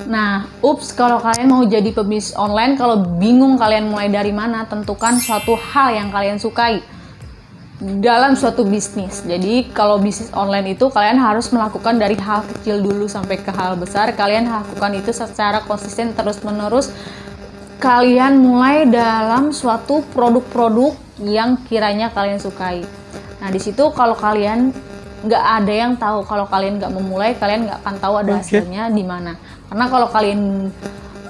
Nah, kalau kalian mau jadi pebisnis online, kalau bingung kalian mulai dari mana, tentukan suatu hal yang kalian sukai dalam suatu bisnis. Jadi kalau bisnis online itu kalian harus melakukan dari hal kecil dulu sampai ke hal besar. Kalian lakukan itu secara konsisten terus-menerus. Kalian mulai dalam suatu produk-produk yang kiranya kalian sukai. Nah, di situ kalau kalian nggak ada yang tahu, kalau kalian nggak memulai, kalian nggak akan tahu ada hasilnya di mana. Karena kalau kalian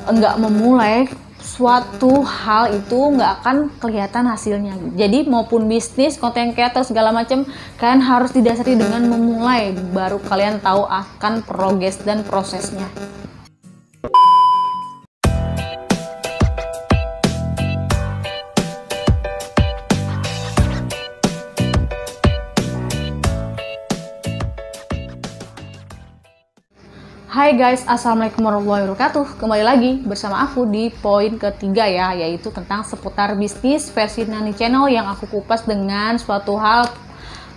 nggak memulai suatu hal itu nggak akan kelihatan hasilnya. Jadi maupun bisnis, konten creator segala macam, kalian harus didasari dengan memulai, baru kalian tahu akan progres dan prosesnya. Hai guys, assalamualaikum warahmatullahi wabarakatuh. Kembali lagi bersama aku di poin ketiga ya, yaitu tentang seputar bisnis versi Nani Channel yang aku kupas dengan suatu hal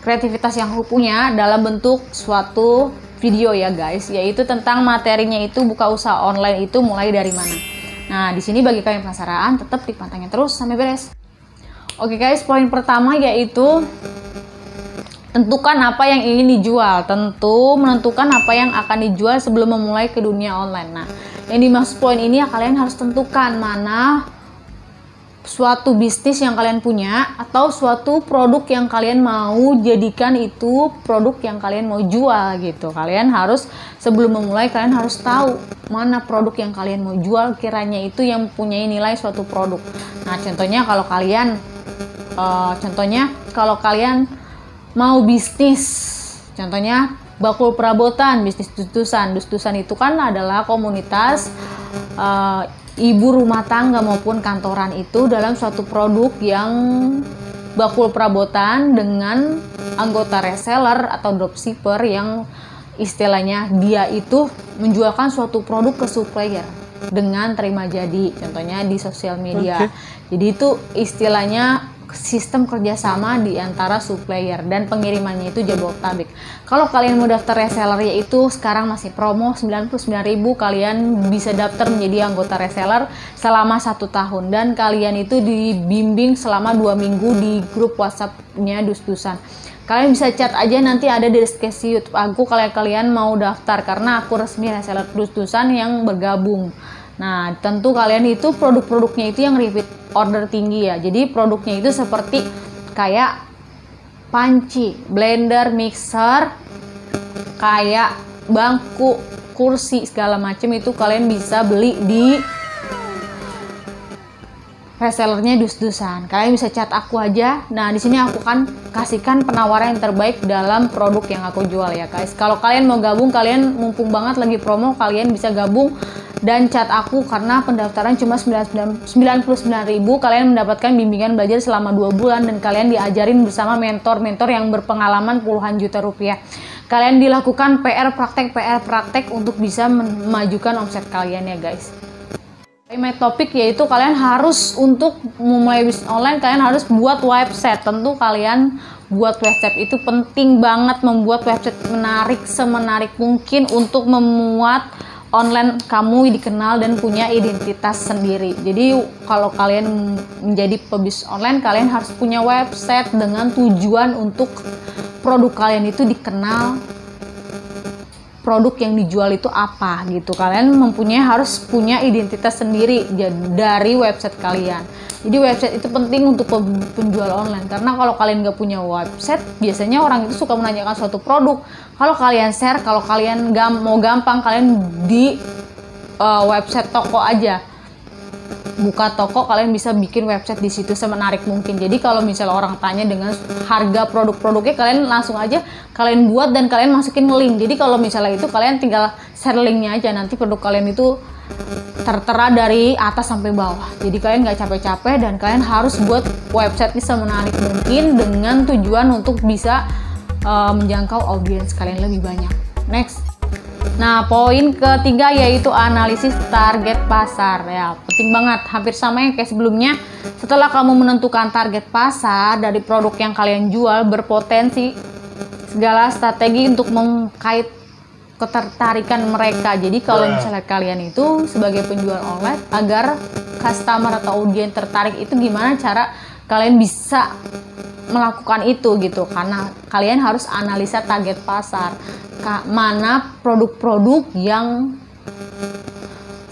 kreativitas yang aku punya dalam bentuk suatu video ya guys, yaitu tentang materinya itu buka usaha online itu mulai dari mana. Nah, di sini bagi kalian penasaran, tetap dipantengin terus sampai beres. Oke guys, poin pertama yaitu tentukan apa yang ingin dijual. Tentu menentukan apa yang akan dijual sebelum memulai ke dunia online. Nah, yang dimaksud poin ini ya, kalian harus tentukan mana suatu bisnis yang kalian punya atau suatu produk yang kalian mau jadikan itu produk yang kalian mau jual gitu. Kalian harus sebelum memulai, kalian harus tahu mana produk yang kalian mau jual kiranya itu yang punya nilai suatu produk. Nah, contohnya kalau kalian mau bisnis, contohnya bakul perabotan, bisnis dus-dusan. Dus-dusan itu kan adalah komunitas ibu rumah tangga maupun kantoran itu dalam suatu produk yang bakul perabotan dengan anggota reseller atau dropshipper yang istilahnya dia itu menjualkan suatu produk ke supplier dengan terima jadi, contohnya di sosial media. Jadi itu istilahnya sistem kerjasama di antara supplier dan pengirimannya itu Jabodetabek. Kalau kalian mau daftar reseller, yaitu sekarang masih promo 99.000, kalian bisa daftar menjadi anggota reseller selama 1 tahun dan kalian itu dibimbing selama 2 minggu di grup WhatsApp-nya Dus-Dusan. Kalian bisa chat aja, nanti ada di deskripsi YouTube aku kalau kalian mau daftar, karena aku resmi reseller Dus-Dusan yang bergabung. Nah, tentu kalian itu produk-produknya itu yang repeat order tinggi ya. Jadi produknya itu seperti kayak panci, blender, mixer, kayak bangku, kursi, segala macam itu kalian bisa beli di resellernya Dus-Dusan. Kalian bisa chat aku aja. Nah, di sini aku kan kasihkan penawaran yang terbaik dalam produk yang aku jual ya guys. Kalau kalian mau gabung, kalian mumpung banget lagi promo, kalian bisa gabung dan chat aku karena pendaftaran cuma 99.000. Kalian mendapatkan bimbingan belajar selama 2 bulan dan kalian diajarin bersama mentor-mentor yang berpengalaman puluhan juta rupiah. Kalian dilakukan PR praktek untuk bisa memajukan omset kalian ya guys. My topik yaitu kalian harus untuk memulai bisnis online, kalian harus buat website. Tentu kalian buat website itu penting banget, membuat website menarik semenarik mungkin untuk memuat online kamu dikenal dan punya identitas sendiri. Jadi kalau kalian menjadi pebisnis online, kalian harus punya website dengan tujuan untuk produk kalian itu dikenal, produk yang dijual itu apa gitu. Kalian harus punya identitas sendiri dari website kalian. Jadi website itu penting untuk penjual online, karena kalau kalian nggak punya website, biasanya orang itu suka menanyakan suatu produk. Kalau kalian share, kalau kalian mau gampang, kalian di website toko aja, buka toko, kalian bisa bikin website di situ semenarik mungkin. Jadi kalau misalnya orang tanya dengan harga produk-produknya, kalian langsung aja kalian buat dan kalian masukin link. Jadi kalau misalnya itu kalian tinggal share linknya aja, nanti produk kalian itu tertera dari atas sampai bawah. Jadi kalian nggak capek-capek dan kalian harus buat website ini semenarik mungkin dengan tujuan untuk bisa menjangkau audiens kalian lebih banyak. Next. Nah, poin ketiga yaitu analisis target pasar ya, penting banget, hampir sama yang kayak sebelumnya. Setelah kamu menentukan target pasar dari produk yang kalian jual, berpotensi segala strategi untuk ketertarikan mereka. Jadi kalau misalnya kalian itu sebagai penjual online, agar customer atau audiens tertarik itu gimana cara kalian bisa melakukan itu gitu, karena kalian harus analisa target pasar, mana produk-produk yang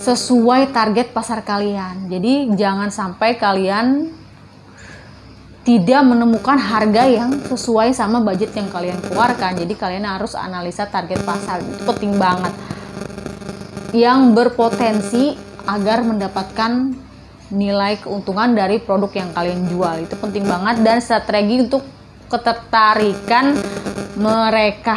sesuai target pasar kalian. Jadi jangan sampai kalian tidak menemukan harga yang sesuai sama budget yang kalian keluarkan. Jadi kalian harus analisa target pasar, itu penting banget, yang berpotensi agar mendapatkan nilai keuntungan dari produk yang kalian jual. Itu penting banget, dan strategi untuk ketertarikan mereka.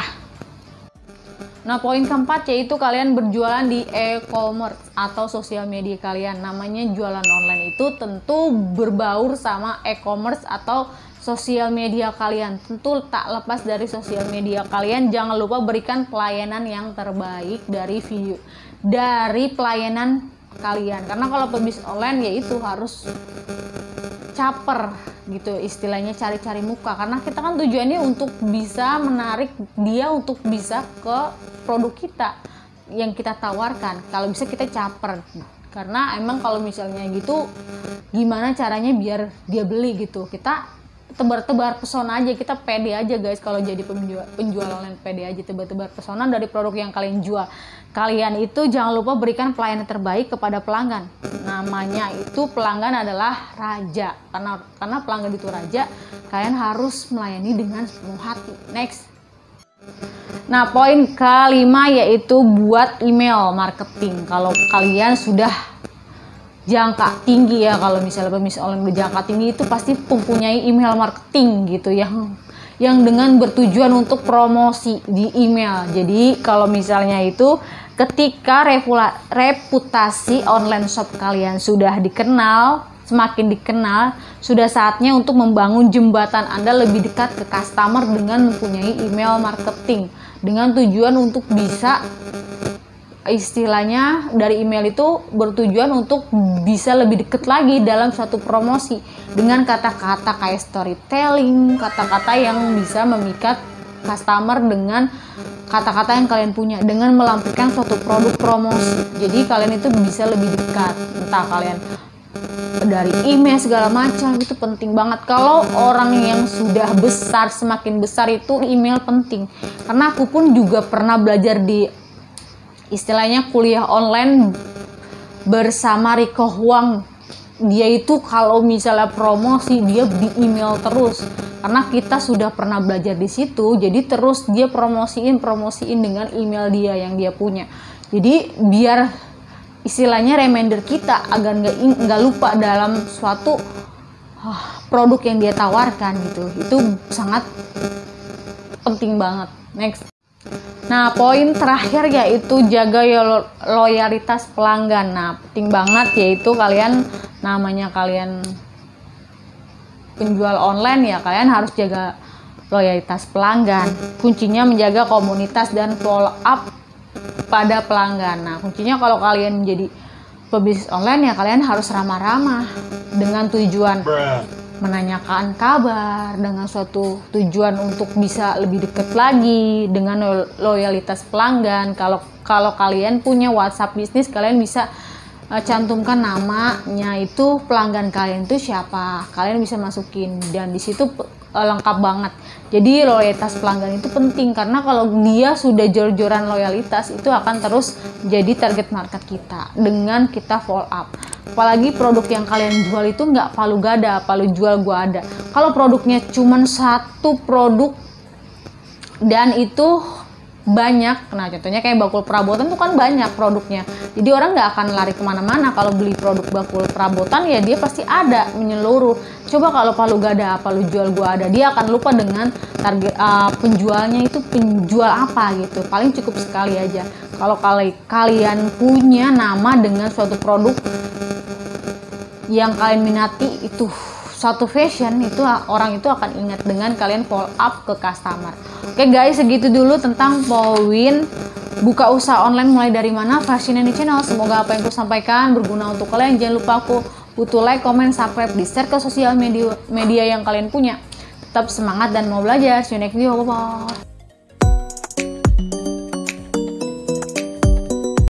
Nah, poin keempat yaitu kalian berjualan di e-commerce atau sosial media kalian. Namanya jualan online itu tentu berbaur sama e-commerce atau sosial media kalian. Tentu tak lepas dari sosial media kalian. Jangan lupa berikan pelayanan yang terbaik dari pelayanan kalian, karena kalau pebisnis online yaitu harus caper gitu, istilahnya cari-cari muka, karena kita kan tujuannya untuk bisa menarik dia untuk bisa ke produk kita yang kita tawarkan. Kalau bisa kita caper, karena emang kalau misalnya gitu gimana caranya biar dia beli gitu, kita tebar-tebar pesona aja, kita pede aja guys. Kalau jadi penjual online pede aja, tebar-tebar pesona dari produk yang kalian jual. Kalian itu jangan lupa berikan pelayanan terbaik kepada pelanggan. Namanya itu pelanggan adalah raja, karena pelanggan itu raja. Kalian harus melayani dengan sepenuh hati. Next. Nah, poin kelima yaitu buat email marketing. Kalau kalian sudah jangka tinggi ya, kalau misalnya pebisnis online berjangka tinggi itu pasti mempunyai email marketing gitu yang dengan bertujuan untuk promosi di email. Jadi kalau misalnya itu ketika reputasi online shop kalian sudah dikenal, semakin dikenal, sudah saatnya untuk membangun jembatan Anda lebih dekat ke customer dengan mempunyai email marketing, dengan tujuan untuk bisa, istilahnya dari email itu bertujuan untuk bisa lebih dekat lagi dalam suatu promosi dengan kata-kata kayak storytelling, kata-kata yang bisa memikat customer dengan kata-kata yang kalian punya, dengan melampiaskan suatu produk promosi. Jadi kalian itu bisa lebih dekat, entah kalian dari email segala macam, itu penting banget. Kalau orang yang sudah besar, semakin besar itu email penting, karena aku pun juga pernah belajar di istilahnya kuliah online bersama Rico Huang. Dia itu kalau misalnya promosi dia di email terus, karena kita sudah pernah belajar di situ. Jadi terus dia promosiin dengan email dia yang dia punya. Jadi biar istilahnya reminder kita agar nggak lupa dalam suatu produk yang dia tawarkan gitu. Itu sangat penting banget. Next. Nah, poin terakhir yaitu jaga loyalitas pelanggan. Nah, penting banget yaitu kalian, namanya kalian penjual online ya, kalian harus jaga loyalitas pelanggan. Kuncinya menjaga komunitas dan follow up pada pelanggan. Nah, kuncinya kalau kalian menjadi pebisnis online ya kalian harus ramah-ramah dengan tujuan menanyakan kabar, dengan suatu tujuan untuk bisa lebih dekat lagi dengan loyalitas pelanggan. Kalau kalian punya WhatsApp bisnis, kalian bisa cantumkan namanya itu pelanggan kalian itu siapa, kalian bisa masukin, dan di situ lengkap banget. Jadi loyalitas pelanggan itu penting, karena kalau dia sudah jor-joran loyalitas itu akan terus jadi target market kita dengan kita follow up. Apalagi produk yang kalian jual itu nggak palu gada, palu jual gua ada. Kalau produknya cuman satu produk dan itu banyak, nah contohnya kayak bakul perabotan itu kan banyak produknya, jadi orang nggak akan lari kemana-mana kalau beli produk bakul perabotan, ya dia pasti ada menyeluruh. Coba kalau palu gada, palu jual gua ada, dia akan lupa dengan target penjualnya itu penjual apa gitu. Paling cukup sekali aja kalau kalian punya nama dengan suatu produk yang kalian minati, itu suatu fashion, itu orang itu akan ingat dengan kalian follow up ke customer. Oke guys, segitu dulu tentang poin buka usaha online mulai dari mana versi ini channel. Semoga apa yang aku sampaikan berguna untuk kalian. Jangan lupa aku butuh like, comment, subscribe, di share ke sosial media yang kalian punya. Tetap semangat dan mau belajar. See you next video. Bye bye.